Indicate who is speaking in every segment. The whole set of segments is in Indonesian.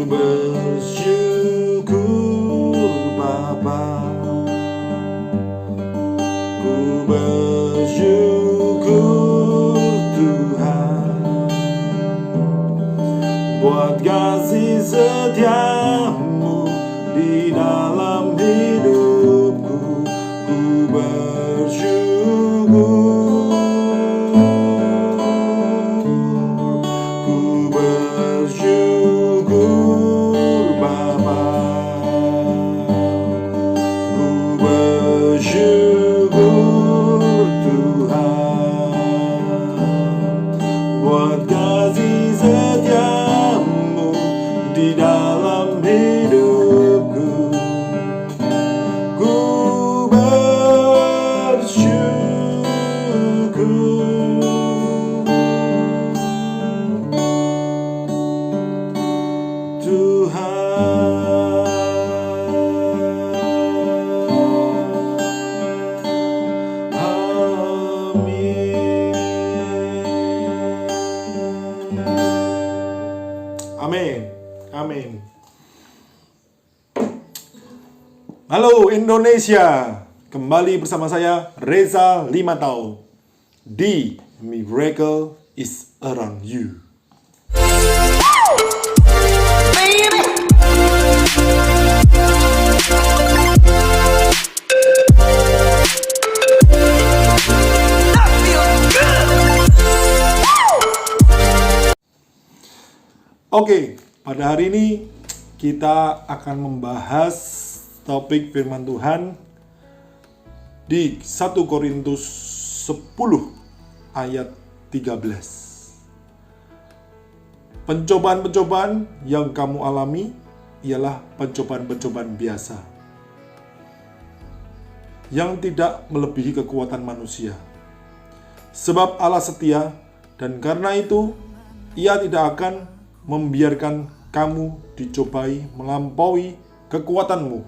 Speaker 1: bersyukur Bapa, ku bersyukur Tuhan, buat kasih setiamu di dalam hidupku. Ku bersyukur, ku bersyukur Bapa, ku bersyukur Tuhan, buat kasih setiamu di dalam hidupku. Ku bersyukur Tuhan. Amin. Amin. Halo Indonesia, kembali bersama saya Reza Limatau di Miracle is Around You. Oke, pada hari ini kita akan membahas topik firman Tuhan di 1 Korintus 10 ayat 13. Pencobaan-pencobaan yang kamu alami ialah pencobaan-pencobaan biasa, yang tidak melebihi kekuatan manusia. Sebab Allah setia, dan karena itu Ia tidak akan membiarkan kamu dicobai melampaui kekuatanmu.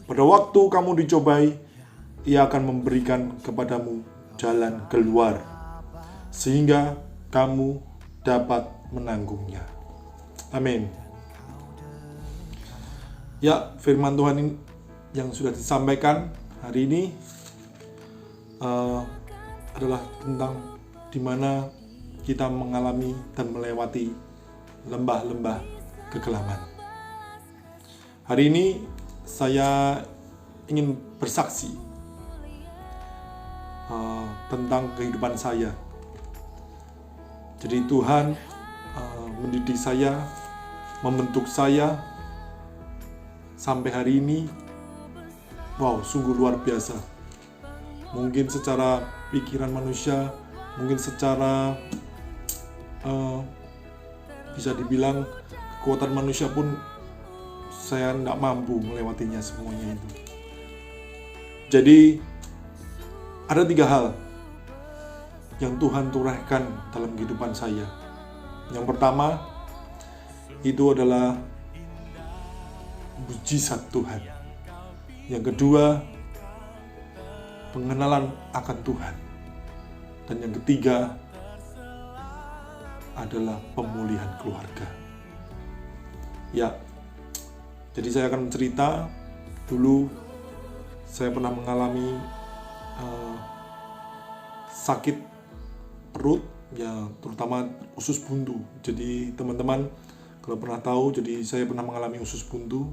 Speaker 1: Pada waktu kamu dicobai, Ia akan memberikan kepadamu jalan keluar, sehingga kamu dapat menanggungnya. Amin. Ya, firman Tuhan ini yang sudah disampaikan hari ini adalah tentang di mana kita mengalami dan melewati lembah-lembah kegelapan. Hari ini saya ingin bersaksi tentang kehidupan saya. Jadi Tuhan mendidik saya, membentuk saya sampai hari ini. Wow, sungguh luar biasa. Mungkin secara pikiran manusia, mungkin secara bisa dibilang kekuatan manusia pun saya tidak mampu melewatinya semuanya itu. Jadi ada 3 hal yang Tuhan curahkan dalam kehidupan saya. Yang pertama itu adalah mujizat Tuhan. Yang kedua, pengenalan akan Tuhan. Dan yang ketiga adalah pemulihan keluarga. Ya, jadi saya akan mencerita. Dulu saya pernah mengalami sakit perut, ya terutama usus buntu. Jadi teman-teman kalau pernah tahu, jadi saya pernah mengalami usus buntu.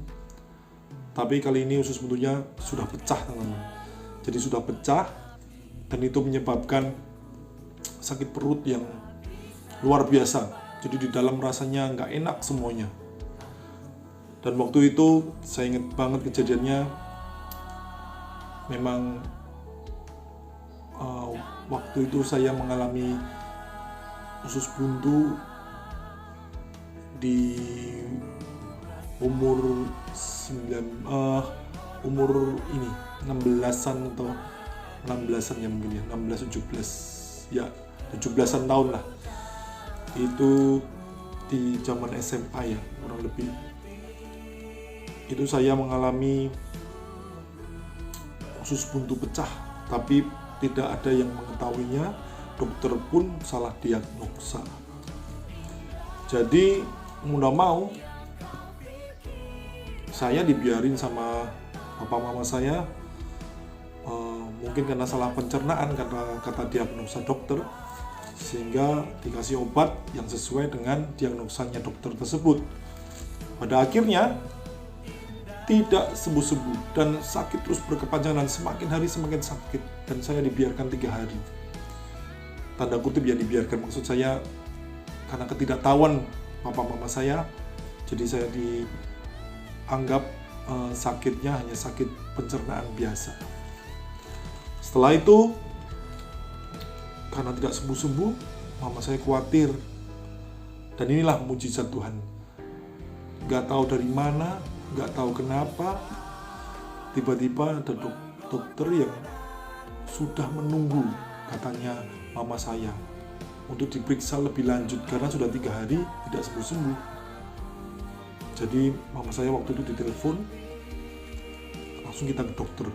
Speaker 1: Tapi kali ini usus buntunya sudah pecah, teman-teman. Jadi sudah pecah, dan itu menyebabkan sakit perut yang luar biasa. Jadi di dalam rasanya nggak enak semuanya. Dan waktu itu saya ingat banget kejadiannya. Memang waktu itu saya mengalami usus buntu di umur 16-an atau 16-an ya, mungkin ya, 16-17 ya, 17-an tahun lah. Itu di zaman SMA ya, kurang lebih. Itu saya mengalami usus buntu pecah, tapi tidak ada yang mengetahuinya. Dokter pun salah diagnosa. Jadi mau saya dibiarin sama papa mama saya, mungkin karena salah pencernaan, karena kata diagnosa dokter, sehingga dikasih obat yang sesuai dengan diagnosanya dokter tersebut. Pada akhirnya tidak sembuh-sembuh dan sakit terus berkepanjangan, semakin hari semakin sakit, dan saya dibiarkan 3 hari. Tanda kutip ya dibiarkan, maksud saya karena ketidaktahuan papa mama saya, jadi saya dianggap sakitnya hanya sakit pencernaan biasa. Setelah itu, karena tidak sembuh-sembuh, mama saya khawatir. Dan inilah mujizat Tuhan. Gak tahu dari mana, gak tahu kenapa, tiba-tiba ada dokter yang sudah menunggu, katanya mama saya, untuk diperiksa lebih lanjut karena sudah 3 hari tidak sembuh-sembuh. Jadi mama saya waktu itu ditelepon, langsung kita ke dokter.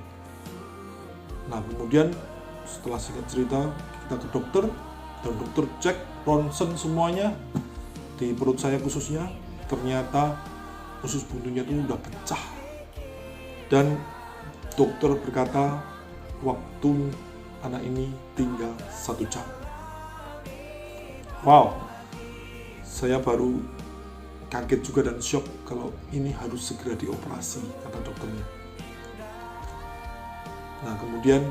Speaker 1: Nah kemudian setelah singkat cerita kita ke dokter, dan dokter cek ronsen semuanya di perut saya khususnya, ternyata usus buntunya itu udah pecah. Dan dokter berkata waktu anak ini tinggal 1 jam. Wow, saya baru kaget juga dan shock kalau ini harus segera dioperasi, kata dokternya. Nah kemudian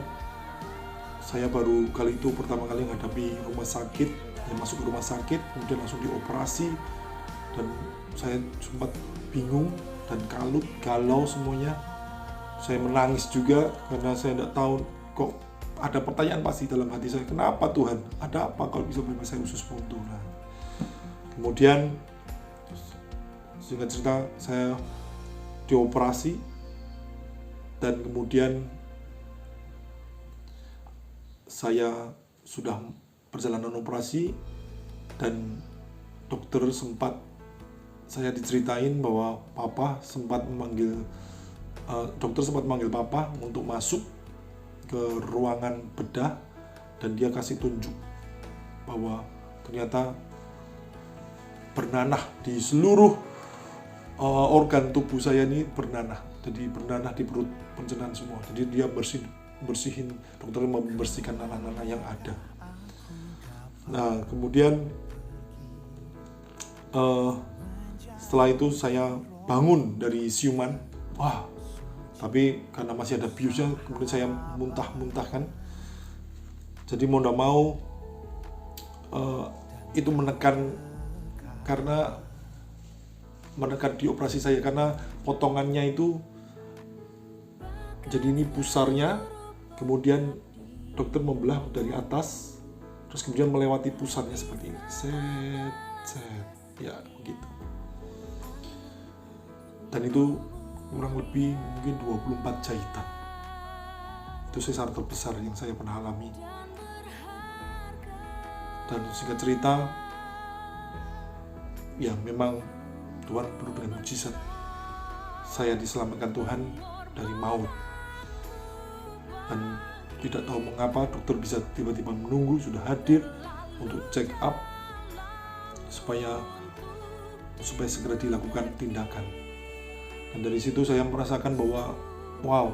Speaker 1: saya baru kali itu pertama kali menghadapi rumah sakit, masuk ke rumah sakit, kemudian langsung dioperasi, dan saya sempat bingung dan kalut, galau semuanya. Saya menangis juga karena saya tidak tahu, kok ada pertanyaan pasti dalam hati saya, kenapa Tuhan, ada apa kalau bisa bebas saya usus buntu. Nah, kemudian singkat cerita saya dioperasi, dan kemudian saya sudah perjalanan operasi, dan dokter sempat, saya diceritain bahwa papa sempat memanggil, dokter sempat memanggil papa untuk masuk ke ruangan bedah, dan dia kasih tunjuk bahwa ternyata bernanah di seluruh organ tubuh saya ini bernanah, jadi bernanah di perut pencernaan semua. Jadi dia bersihin, dokter membersihkan nanah-nanah yang ada. Nah kemudian setelah itu saya bangun dari siuman, tapi karena masih ada biusnya, kemudian saya muntah-muntah kan. Jadi mau tidak mau itu menekan di operasi saya, karena potongannya itu, jadi ini pusarnya, kemudian dokter membelah dari atas, terus kemudian melewati pusarnya seperti ini, set, ya begitu. Dan itu kurang lebih mungkin 24 jahitan. Itu sesar terbesar yang saya pernah alami. Dan singkat cerita, ya memang Tuhan penuh dengan mujizat. Saya diselamatkan Tuhan dari maut. Dan tidak tahu mengapa dokter bisa tiba-tiba menunggu, sudah hadir untuk check up supaya segera dilakukan tindakan. Dan dari situ saya merasakan bahwa wow,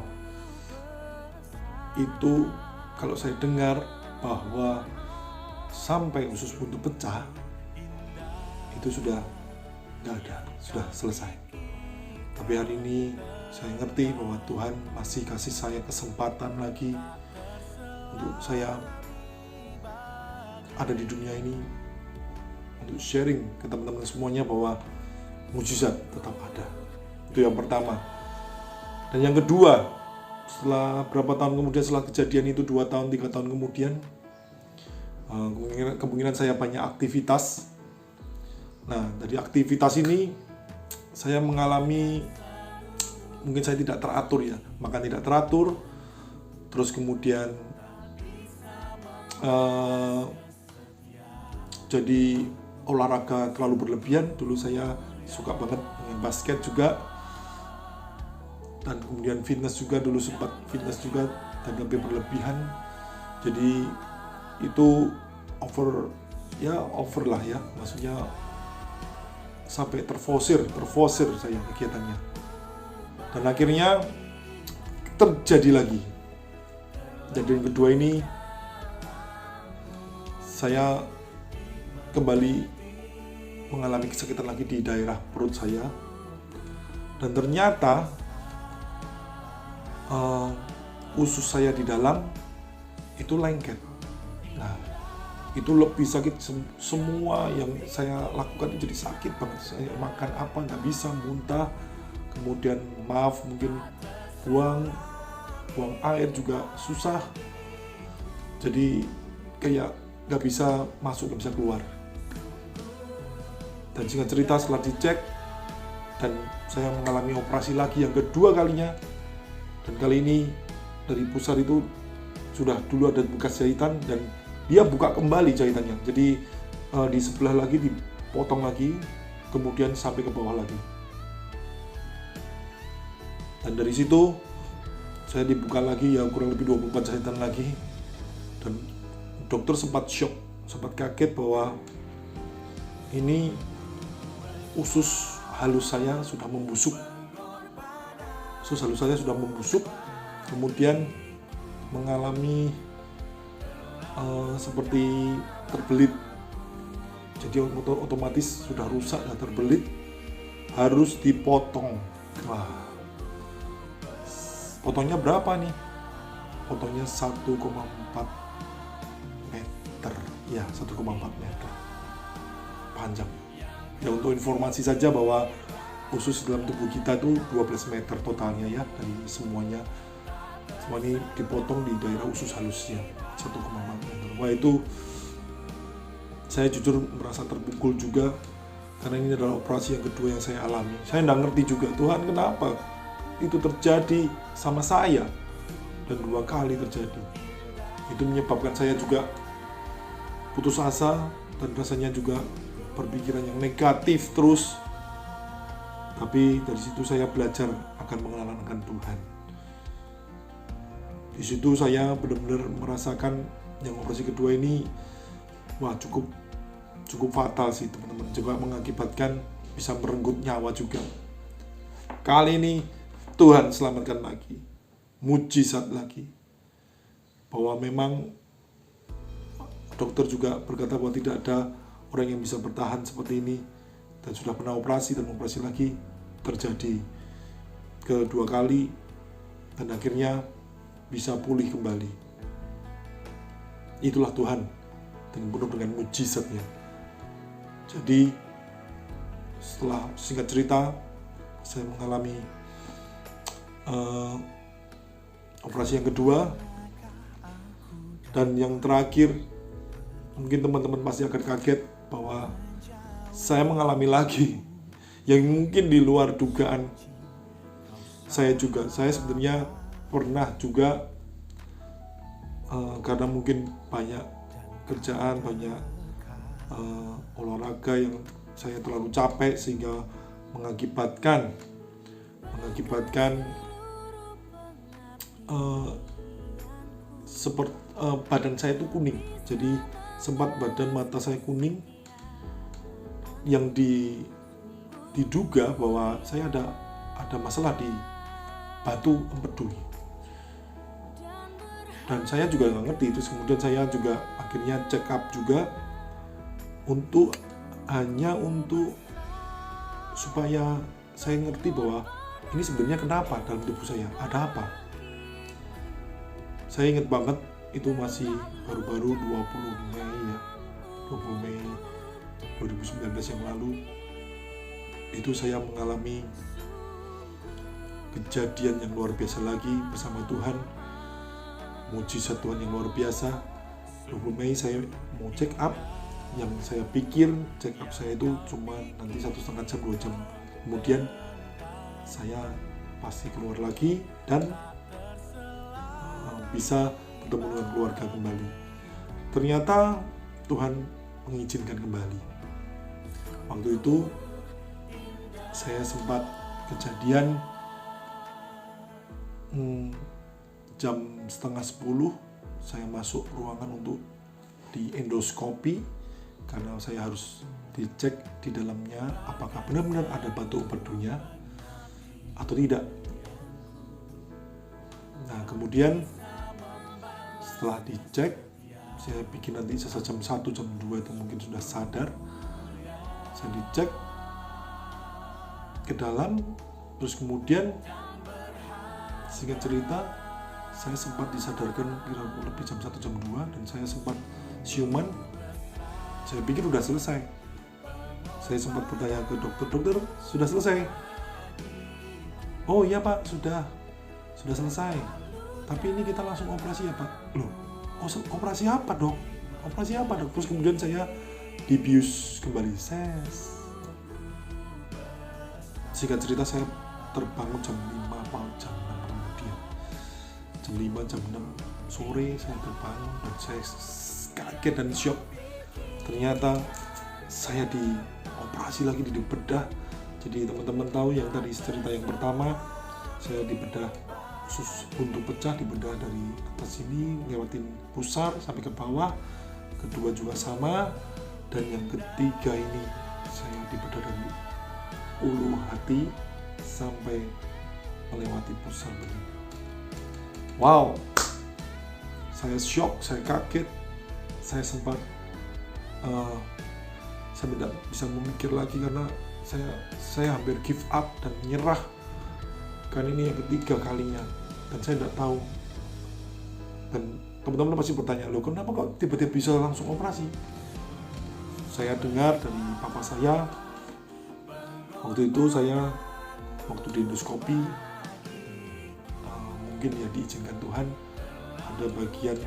Speaker 1: itu kalau saya dengar bahwa sampai usus buntu pecah, itu sudah nggak ada, sudah selesai. Tapi hari ini saya ngerti bahwa Tuhan masih kasih saya kesempatan lagi untuk saya ada di dunia ini, untuk sharing ke teman-teman semuanya bahwa mujizat tetap ada. Itu yang pertama. Dan yang kedua, setelah berapa tahun kemudian, setelah kejadian itu 2 tahun, 3 tahun kemudian, kemungkinan saya banyak aktivitas. Nah, dari aktivitas ini saya mengalami, mungkin saya tidak teratur ya, makan tidak teratur, terus kemudian jadi olahraga terlalu berlebihan. Dulu saya suka banget main basket juga, dan kemudian fitness juga, dulu sempat fitness juga dan lebih berlebihan. Jadi itu over lah ya, maksudnya sampai terforsir saya kegiatannya. Dan akhirnya terjadi lagi. Kejadian kedua ini saya kembali mengalami kesakitan lagi di daerah perut saya. Dan ternyata usus saya di dalam itu lengket. Nah, itu lebih sakit, semua yang saya lakukan itu jadi sakit banget. Saya makan apa nggak bisa, muntah, kemudian mungkin buang air juga susah, jadi kayak nggak bisa masuk, nggak bisa keluar. Dan singkat cerita, setelah dicek dan saya mengalami operasi lagi yang kedua kalinya, dan kali ini dari pusat itu sudah dulu ada bekas jahitan dan dia buka kembali jahitannya, jadi di sebelah lagi dipotong lagi, kemudian sampai ke bawah lagi. Dan dari situ saya dibuka lagi, ya kurang lebih 24 jahitan lagi. Dan dokter sempat shock, sempat kaget bahwa ini usus halus saya sudah membusuk. Usus halus saya sudah membusuk, kemudian mengalami seperti terbelit. Jadi otomatis sudah rusak dan terbelit, harus dipotong. Wah, potongnya berapa nih? Potongnya 1,4 meter. Ya, 1,4 meter panjang. Ya, untuk informasi saja bahwa usus dalam tubuh kita itu 12 meter totalnya ya, dari semuanya. Semua ini dipotong di daerah usus halusnya 1,4 meter. Wah, itu saya jujur merasa terpukul juga, karena ini adalah operasi yang kedua yang saya alami. Saya nggak ngerti juga, Tuhan kenapa itu terjadi sama saya, dan 2 kali terjadi. Itu menyebabkan saya juga putus asa dan rasanya juga berpikiran yang negatif terus. Tapi dari situ saya belajar akan mengenalkan Tuhan. Di situ saya benar-benar merasakan yang operasi kedua ini, wah cukup fatal sih teman-teman, juga mengakibatkan bisa merenggut nyawa juga. Kali ini Tuhan selamatkan lagi, mujizat lagi, bahwa memang dokter juga berkata bahwa tidak ada orang yang bisa bertahan seperti ini, dan sudah pernah operasi dan operasi lagi, terjadi kedua kali, dan akhirnya bisa pulih kembali. Itulah Tuhan dengan penuh dengan mujizatnya. Jadi setelah singkat cerita, saya mengalami operasi yang kedua, dan yang terakhir, mungkin teman-teman pasti akan kaget bahwa saya mengalami lagi yang mungkin di luar dugaan saya juga. Saya sebenarnya pernah juga karena mungkin banyak kerjaan, banyak olahraga yang saya terlalu capek sehingga mengakibatkan seperti badan saya itu kuning. Jadi sempat badan mata saya kuning, yang diduga bahwa saya ada masalah di batu empedu. Dan saya juga nggak ngerti itu. Kemudian saya juga akhirnya check up juga hanya untuk supaya saya ngerti bahwa ini sebenarnya kenapa dalam tubuh saya, ada apa. Saya ingat banget itu masih baru-baru 20 Mei 2019 yang lalu. Itu saya mengalami kejadian yang luar biasa lagi bersama Tuhan, mujizat Tuhan yang luar biasa. 20 Mei saya mau check up, yang saya pikir check up saya itu cuma nanti 1,5 jam 2 jam kemudian saya pasti keluar lagi dan bisa bertemu dengan keluarga kembali. Ternyata Tuhan mengizinkan kembali. Waktu itu saya sempat kejadian jam 9:30 saya masuk ruangan untuk di endoskopi, karena saya harus dicek di dalamnya apakah benar-benar ada batu empedunya atau tidak. Nah kemudian setelah dicek, saya pikir nanti saya jam 1, jam 2 itu mungkin sudah sadar. Saya dicek ke dalam, terus kemudian singkat cerita saya sempat disadarkan kira-kira lebih jam 1, jam 2, dan saya sempat siuman. Saya pikir udah selesai. Saya sempat bertanya ke dokter, sudah selesai? Oh iya Pak, sudah selesai. Tapi ini kita langsung operasi ya Pak. Loh, operasi apa dok? Operasi apa dok? Terus kemudian saya dibius kembali. Singkat cerita saya terbangun jam 5 atau jam 6 kemudian. Jam 5, jam 6 sore saya terbangun dan saya kaget dan syok. Ternyata saya dioperasi lagi, di bedah. Jadi teman-teman tahu yang tadi cerita yang pertama, saya dibedah usus buntu pecah, dibedah dari atas sini lewatin pusar sampai ke bawah. Kedua juga sama, dan yang ketiga ini saya dibedah dari ulu hati sampai melewati pusar begini. Wow, saya syok, saya kaget, saya sempat saya tidak bisa memikir lagi karena saya hampir give up dan menyerah. Kan ini yang ketiga kalinya dan saya tidak tahu. Dan teman-teman pasti bertanya, loh kenapa kok tiba-tiba bisa langsung operasi? Saya dengar dari papa saya, waktu itu waktu di endoskopi, mungkin ya diizinkan Tuhan, ada bagian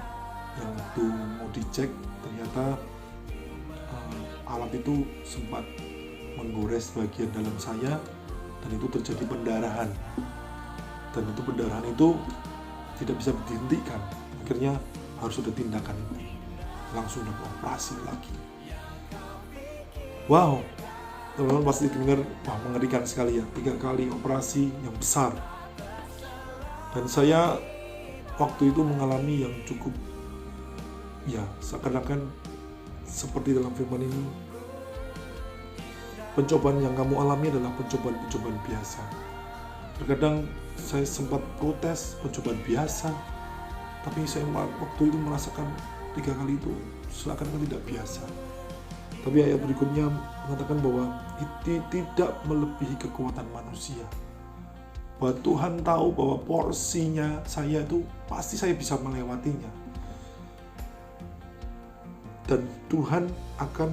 Speaker 1: yang waktu mau dicek ternyata alat itu sempat menggores bagian dalam saya, dan itu terjadi pendarahan, dan itu pendarahan itu tidak bisa dihentikan. Akhirnya harus ada tindakan langsung dan operasi lagi. Wow, teman-teman pasti dengar, wah mengerikan sekali ya, 3 kali operasi yang besar. Dan saya waktu itu mengalami yang cukup, ya seakan-akan seperti dalam firman ini, pencobaan yang kamu alami adalah pencobaan biasa. Terkadang saya sempat protes pencobaan biasa, tapi saya waktu itu merasakan 3 kali itu seakan-akan tidak biasa. Tapi ayat berikutnya mengatakan bahwa itu tidak melebihi kekuatan manusia. Bahwa Tuhan tahu bahwa porsinya saya itu pasti saya bisa melewatinya. Dan Tuhan akan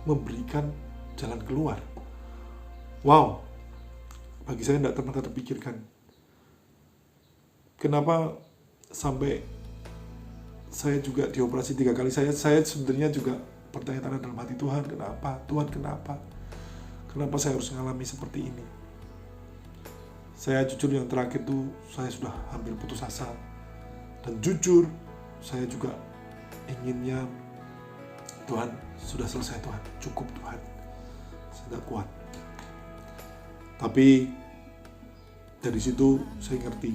Speaker 1: memberikan jalan keluar. Wow, bagi saya tidak pernah terpikirkan. Kenapa sampai saya juga dioperasi 3 kali? Saya sebenarnya juga bertanya-tanya dalam hati, Tuhan kenapa? Tuhan kenapa? Kenapa saya harus mengalami seperti ini? Saya jujur yang terakhir itu saya sudah hampir putus asa. Dan jujur saya juga inginnya, Tuhan sudah selesai Tuhan, cukup Tuhan, saya tidak kuat. Tapi dari situ saya ngerti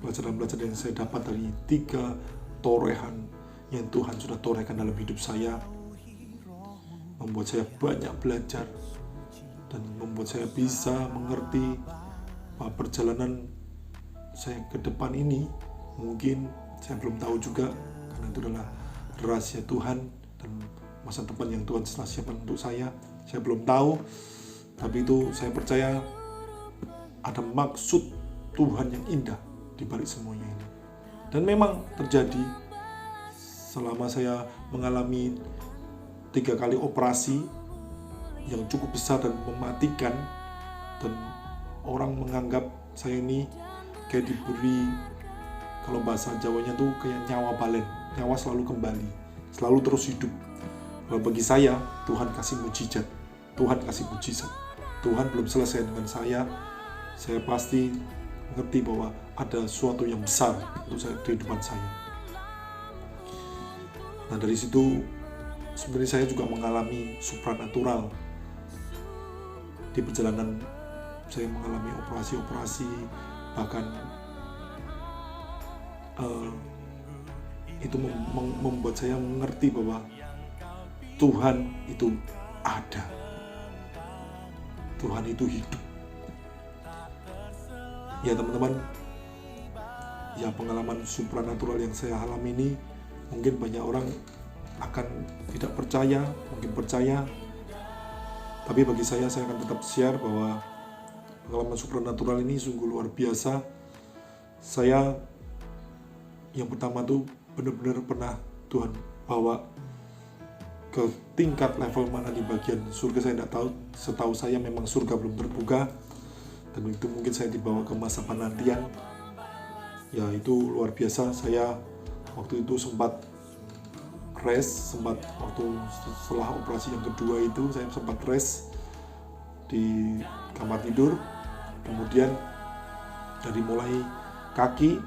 Speaker 1: pelajaran-pelajaran yang saya dapat dari 3 torehan yang Tuhan sudah torehkan dalam hidup saya, membuat saya banyak belajar dan membuat saya bisa mengerti bahwa perjalanan saya ke depan ini mungkin saya belum tahu juga, karena itu adalah rahasia Tuhan dan masa depan yang Tuhan telah siapkan untuk saya belum tahu. Tapi itu saya percaya ada maksud Tuhan yang indah di balik semuanya ini. Dan memang terjadi selama saya mengalami 3 kali operasi yang cukup besar dan mematikan, dan orang menganggap saya ini kayak diberi, kalau bahasa Jawanya tuh kayak nyawa balen, nyawa selalu kembali, selalu terus hidup. Kalau bagi saya, Tuhan kasih mujizat, Tuhan kasih mujizat. Tuhan belum selesai dengan saya pasti mengerti bahwa ada sesuatu yang besar untuk kehidupan saya. Nah dari situ sebenarnya saya juga mengalami supranatural di perjalanan saya mengalami operasi-operasi, bahkan itu membuat saya mengerti bahwa Tuhan itu ada, Tuhan itu hidup. Ya teman-teman, ya pengalaman supranatural yang saya alami ini, mungkin banyak orang akan tidak percaya, mungkin percaya, tapi bagi saya akan tetap share bahwa pengalaman supranatural ini sungguh luar biasa. Saya yang pertama tuh benar-benar pernah Tuhan bawa ke tingkat level mana di bagian surga saya tidak tahu. Setahu saya memang surga belum terbuka, dan itu mungkin saya dibawa ke masa penantian. Ya itu luar biasa. Saya waktu itu sempat rest, waktu setelah operasi yang kedua itu saya sempat rest di kamar tidur. Kemudian dari mulai kaki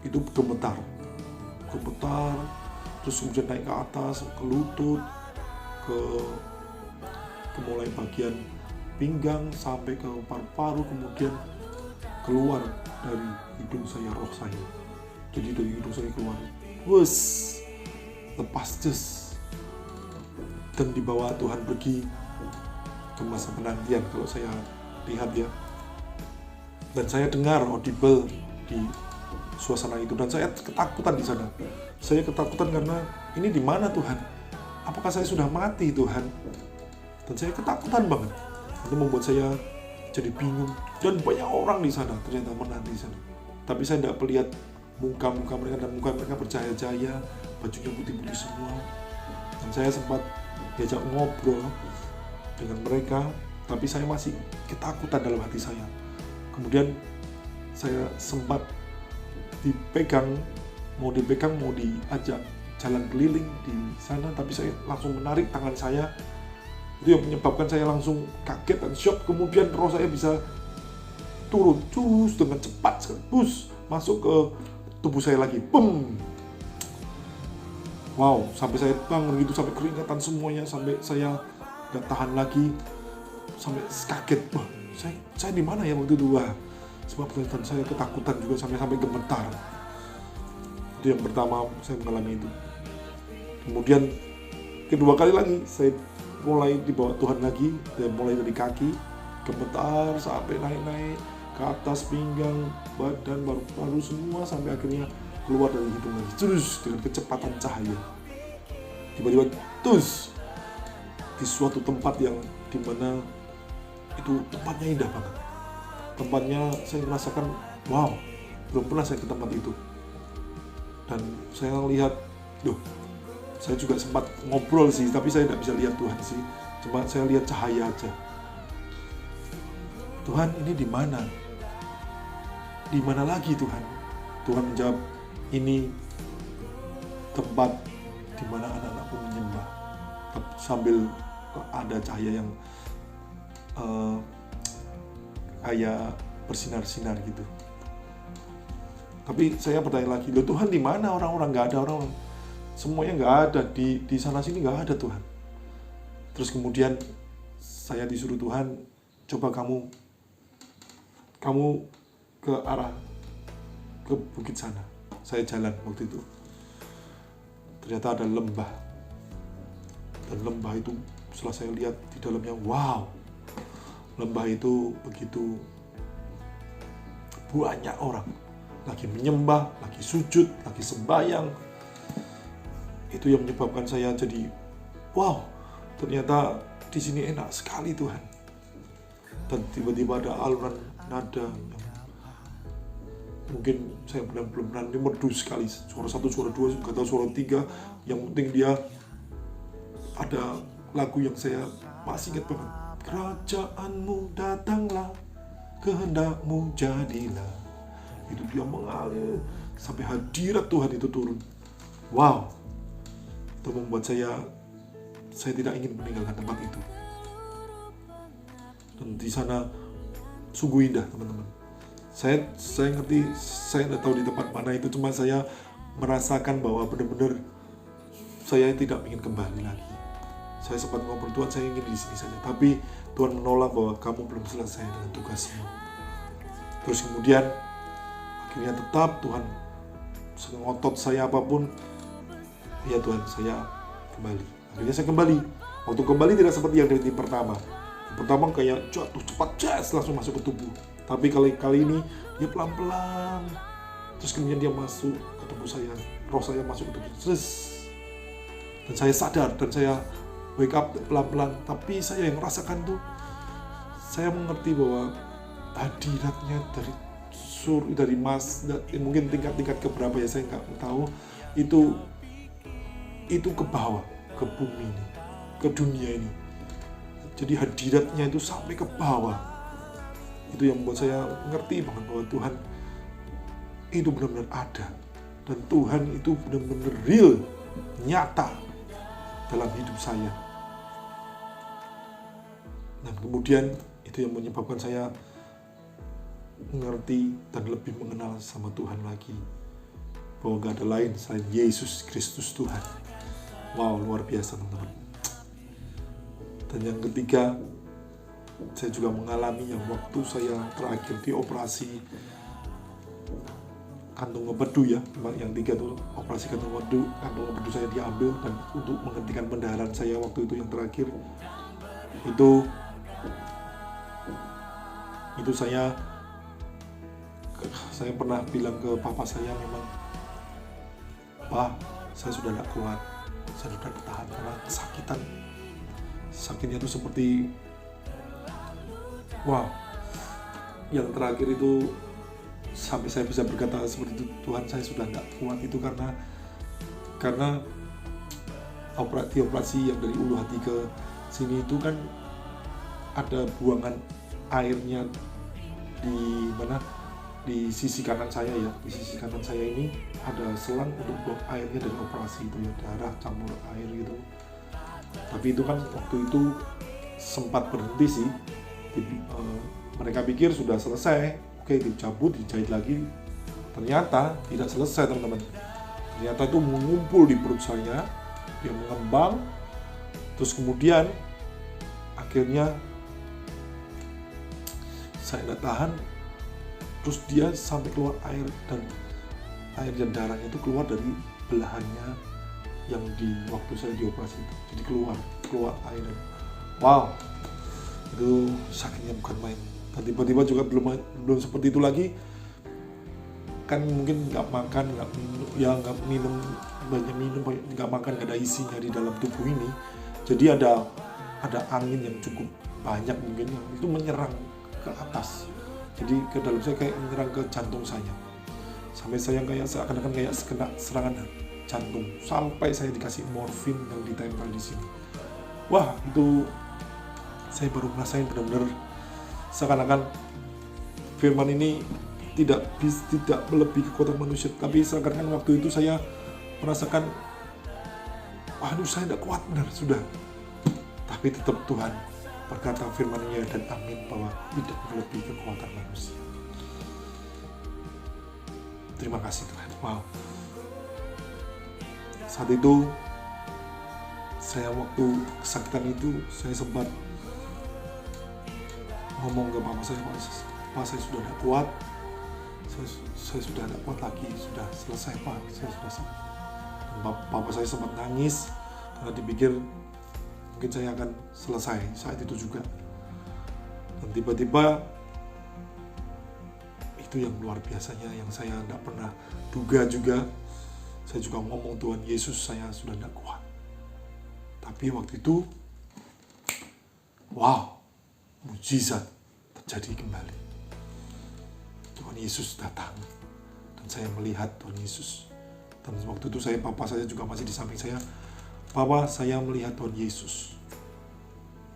Speaker 1: itu gemetar, terus kemudian naik ke atas, ke lutut, ke mulai bagian pinggang sampai ke paru-paru, kemudian keluar dari hidung saya, roh saya. Jadi dari hidung saya keluar, lepas dan dibawa Tuhan pergi ke masa penantian kalau saya lihat ya. Dan saya dengar audible di suasana itu, dan saya ketakutan di sana. Saya ketakutan karena ini di mana Tuhan? Apakah saya sudah mati Tuhan? Dan saya ketakutan banget. Itu membuat saya jadi bingung. Dan banyak orang di sana ternyata menanti di sana. Tapi saya tidak melihat muka mereka, dan muka mereka bercahaya-cahaya, bajunya putih-putih semua. Dan saya sempat diajak ngobrol dengan mereka, tapi saya masih ketakutan dalam hati saya. Kemudian saya sempat mau diajak jalan keliling di sana, tapi saya langsung menarik tangan saya. Itu yang menyebabkan saya langsung kaget dan shock. Kemudian roh saya bisa turun dengan cepat sekali, masuk ke tubuh saya lagi, wow, sampai saya bangun gitu, sampai keringatan semuanya, sampai saya nggak tahan lagi, sampai kaget. Wah, saya di mana ya waktu itu? Sebab saya ketakutan juga, sampai gemetar. Itu yang pertama saya mengalami itu. Kemudian kedua kali lagi saya mulai dibawa Tuhan lagi, dan mulai dari kaki gemetar sampai naik ke atas pinggang, badan, paru-paru semua, sampai akhirnya keluar dari hidung lagi, terus dengan kecepatan cahaya. Tiba-tiba di suatu tempat yang dimana itu tempatnya indah banget. Tempatnya saya merasakan, wow, belum pernah saya ke tempat itu. Dan saya lihat, saya juga sempat ngobrol sih, tapi saya tidak bisa lihat Tuhan sih. Cuma saya lihat cahaya aja. Tuhan, ini di mana? Di mana lagi Tuhan? Tuhan menjawab, ini tempat di mana anak-anakku menyembah. Sambil ada cahaya yang kayak bersinar-sinar gitu. Tapi saya bertanya lagi, Tuhan di mana orang-orang? Nggak ada orang. Semuanya nggak ada, di sana sini nggak ada Tuhan. Terus kemudian saya disuruh Tuhan, coba kamu ke bukit sana. Saya jalan waktu itu, ternyata ada lembah, dan lembah itu setelah saya lihat di dalamnya, wow, lembah itu begitu banyak orang lagi menyembah, lagi sujud, lagi sembahyang. Itu yang menyebabkan saya jadi, wow, ternyata di sini enak sekali Tuhan. Dan tiba-tiba ada alunan nada yang mungkin saya belum pernah, merdu sekali, suara 1, suara 2, nggak tahu suara 3, yang penting dia ada lagu yang saya masih ingat banget. Kerajaanmu datanglah, kehendakmu jadilah. Itu dia mengalir sampai hadirat Tuhan itu turun. Wow, itu membuat saya tidak ingin meninggalkan tempat itu. Dan di sana sungguh indah teman-teman. Saya ngerti, saya tidak tahu di tempat mana itu, cuma saya merasakan bahwa benar-benar saya tidak ingin kembali lagi. Saya sempat ngobrol, Tuhan, saya ingin di sini saja, tapi Tuhan menolak, bahwa kamu belum selesai dengan tugasmu. Terus kemudian akhirnya tetap Tuhan ngotot saya apapun, ya Tuhan, saya kembali. Akhirnya saya kembali. Waktu kembali tidak seperti yang dari pertama. Yang pertama kayak jatuh cepat, langsung masuk ke tubuh. Tapi kali ini dia pelan-pelan Terus kemudian dia masuk ke tubuh saya, roh saya masuk ke tubuh saya, dan saya sadar dan saya wake up pelan-pelan. Tapi saya yang merasakan tuh, saya mengerti bahwa hadiratnya dari Mas, mungkin tingkat-tingkat keberapa ya saya nggak tahu, itu ke bawah, ke bumi ini, ke dunia ini. Jadi hadiratnya itu sampai ke bawah. Itu yang membuat saya ngerti banget bahwa Tuhan itu benar-benar ada, dan Tuhan itu benar-benar real, nyata dalam hidup saya. Dan kemudian itu yang menyebabkan saya mengerti dan lebih mengenal sama Tuhan lagi, bahwa gak ada lain selain Yesus Kristus Tuhan. Wow, luar biasa teman-teman. Dan yang ketiga, saya juga mengalami yang waktu saya terakhir di operasi kantung empedu ya. Yang tiga itu operasi kantung empedu saya diambil, dan untuk menghentikan pendarahan saya waktu itu yang terakhir, itu saya pernah bilang ke papa saya, memang Pak, saya sudah tidak kuat, saya sudah bertahan karena sakitnya itu seperti wow. Yang terakhir itu sampai saya bisa berkata seperti itu, Tuhan, saya sudah tidak kuat, itu karena operasi yang dari ulu hati ke sini itu kan ada buangan airnya di sisi kanan saya ya. Di sisi kanan saya ini ada selang untuk buang airnya dari operasi itu ya, darah campur air gitu. Tapi itu kan waktu itu sempat berhenti sih. Mereka pikir sudah selesai, oke, dicabut, dijahit lagi. Ternyata tidak selesai teman-teman. Ternyata itu mengumpul di perut saya, dia mengembang, terus kemudian akhirnya saya tidak tahan, terus dia sampai keluar air dan darahnya itu keluar dari belahannya yang di waktu saya dioperasi itu. Jadi keluar air. Wow, itu sakitnya bukan main. Dan tiba-tiba juga belum seperti itu lagi, kan mungkin nggak makan, nggak minum, nggak makan, nggak ada isinya di dalam tubuh ini. Jadi ada angin yang cukup banyak mungkin yang itu menyerang ke atas. Jadi ke dalam saya kayak menyerang ke jantung saya, sampai saya seakan-akan kayak kena serangan jantung, sampai saya dikasih morfin yang ditempel di sini. Wah, itu saya baru merasain benar-benar seakan-akan firman ini tidak melebihi kekuatan manusia, tapi seakan-akan waktu itu saya merasakan, waduh, saya tidak kuat benar sudah. Tapi tetap Tuhan berkata firman-Nya dan amin bahwa tidak melebihi kekuatan manusia. Terima kasih Tuhan. Wow. Saat itu saya waktu kesakitan itu, saya sempat ngomong ke papa saya, Pak, saya sudah tidak kuat, saya sudah tidak kuat lagi, sudah selesai Pak, saya sudah sakit. Dan papa saya sempat nangis karena dipikir mungkin saya akan selesai saat itu juga. Dan tiba-tiba itu yang luar biasanya, yang saya tidak pernah duga juga. Saya juga ngomong, Tuhan Yesus, saya sudah tidak kuat. Tapi waktu itu, wow, mujizat terjadi kembali. Tuhan Yesus datang dan saya melihat Tuhan Yesus. Dan waktu itu papa saya juga masih di samping saya. Papa, saya melihat Tuhan Yesus.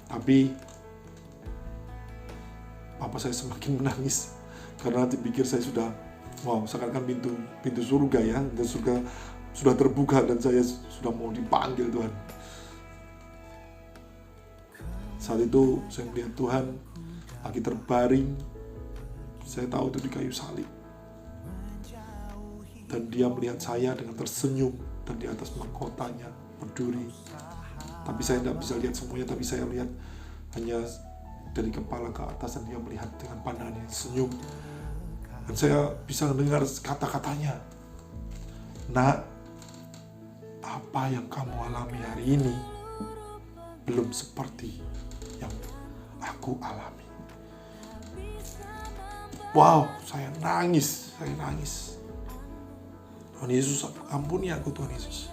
Speaker 1: Tapi papa saya semakin menangis karena dipikir saya sudah, wow, seakan-akan pintu surga ya, dan surga sudah terbuka dan saya sudah mau dipanggil Tuhan. Saat itu saya melihat Tuhan lagi terbaring, saya tahu itu di kayu salib, dan dia melihat saya dengan tersenyum, dan di atas mahkotanya berduri. Tapi saya tidak bisa lihat semuanya, tapi saya lihat hanya dari kepala ke atas, dan dia melihat dengan pandangannya senyum. Dan saya bisa mendengar kata-katanya, Nak, apa yang kamu alami hari ini belum seperti yang aku alami. Wow, saya nangis. Tuhan Yesus, ampuni aku Tuhan Yesus.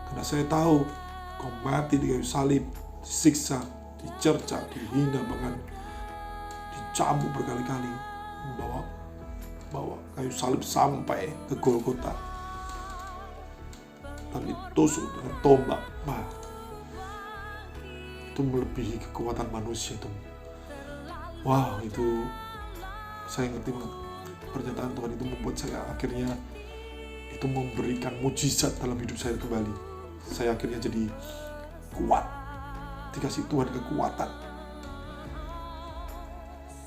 Speaker 1: Karena saya tahu Kau mati di kayu salib, disiksa, dicerca, dihina, bahkan dicambuk berkali-kali, bawa kayu salib sampai ke Golgota. Tapi tusuk dengan tombak, itu melebihi kekuatan manusia itu. Wah, itu saya ngerti banget. Pernyataan Tuhan itu membuat saya akhirnya itu memberikan mujizat dalam hidup saya kembali. Saya akhirnya jadi kuat, dikasih Tuhan kekuatan.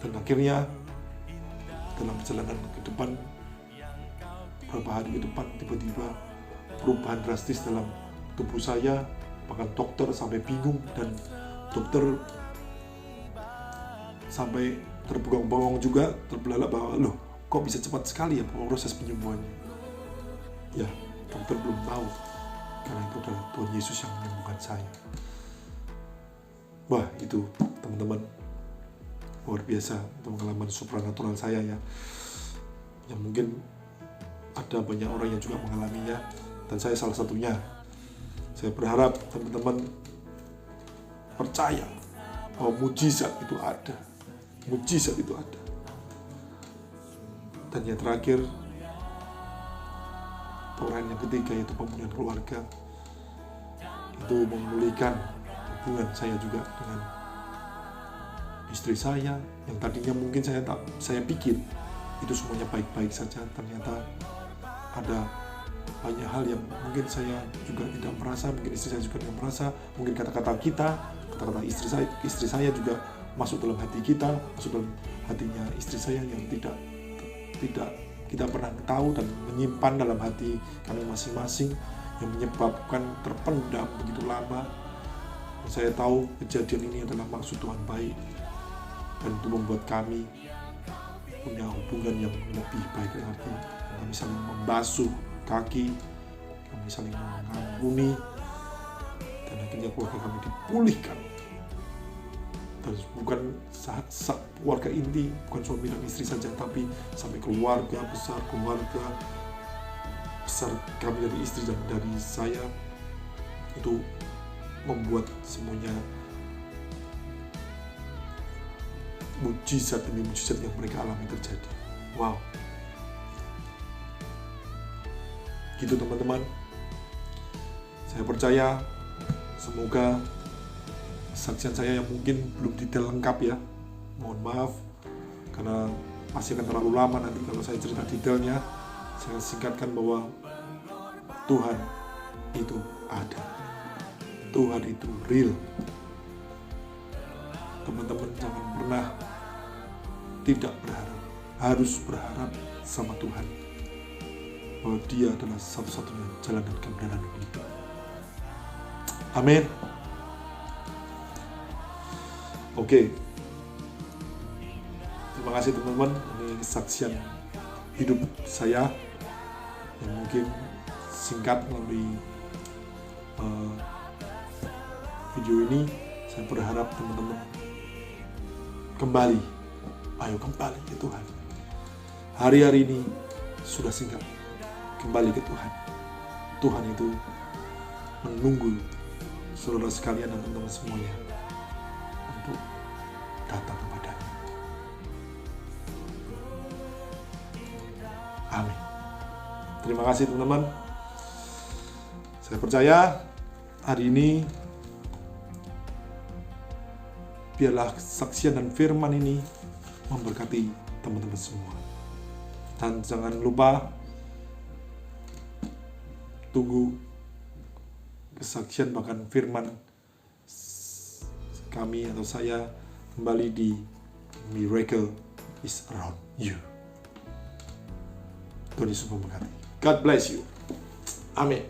Speaker 1: Dan akhirnya dalam perjalanan ke depan, beberapa hari ke depan, tiba-tiba perubahan drastis dalam tubuh saya. Bahkan dokter sampai bingung, dan dokter sampai terbengong-bengong juga, terbelalak bahwa loh, kok bisa cepat sekali ya proses penyembuhannya. Ya, dokter belum tahu, karena itu adalah Tuhan Yesus yang menyembuhkan saya. Wah, itu teman-teman luar biasa, itu pengalaman supranatural saya ya, yang mungkin ada banyak orang yang juga mengalaminya, dan saya salah satunya. Saya berharap teman-teman percaya bahwa mujizat itu ada. Mujizat itu ada. Dan yang terakhir, orang yang ketiga, yaitu pemulihan keluarga. Itu memulihkan hubungan saya juga dengan istri saya, yang tadinya mungkin saya pikir itu semuanya baik-baik saja. Ternyata ada banyak hal yang mungkin saya juga tidak merasa, mungkin istri saya juga tidak merasa, mungkin kata-kata istri saya juga masuk dalam hati kita, masuk dalam hatinya istri saya yang tidak kita pernah tahu dan menyimpan dalam hati kami masing-masing, yang menyebabkan terpendam begitu lama. Dan saya tahu kejadian ini adalah maksud Tuhan baik, dan itu membuat kami punya hubungan yang lebih baik lagi. Kami saling membasuh kaki, kami saling mengampuni, dan akhirnya keluarga kami dipulihkan. Dan bukan keluarga inti, bukan suami dan istri saja, tapi sampai keluarga besar kami dari istri dan dari saya, itu membuat semuanya mujizat demi mujizat yang mereka alami terjadi. Wow. Gitu teman-teman. Saya percaya semoga kesaksian saya yang mungkin belum detail lengkap ya, mohon maaf karena masih akan terlalu lama nanti kalau saya cerita detailnya. Saya singkatkan bahwa Tuhan itu ada, Tuhan itu real. Teman-teman jangan pernah tidak berharap, harus berharap sama Tuhan bahwa Dia adalah satu-satunya jalan dan kebenaran hidup. Amin. Oke. Terima kasih teman-teman. Ini kesaksian hidup saya yang mungkin singkat melalui video ini. Saya berharap teman-teman kembali. Ayo kembali ke Tuhan. Hari-hari ini sudah singkat. Kembali ke Tuhan. Tuhan itu menunggu saudara sekalian dan teman-teman semuanya untuk datang kepadanya. Amin. Terima kasih teman-teman. Saya percaya hari ini biarlah kesaksian dan firman ini memberkati teman-teman semua. Dan jangan lupa tunggu kesaksian bahkan firman kami atau saya kembali di Miracle is Around You. Tuhan Yesus memberkati. God bless you. Amin.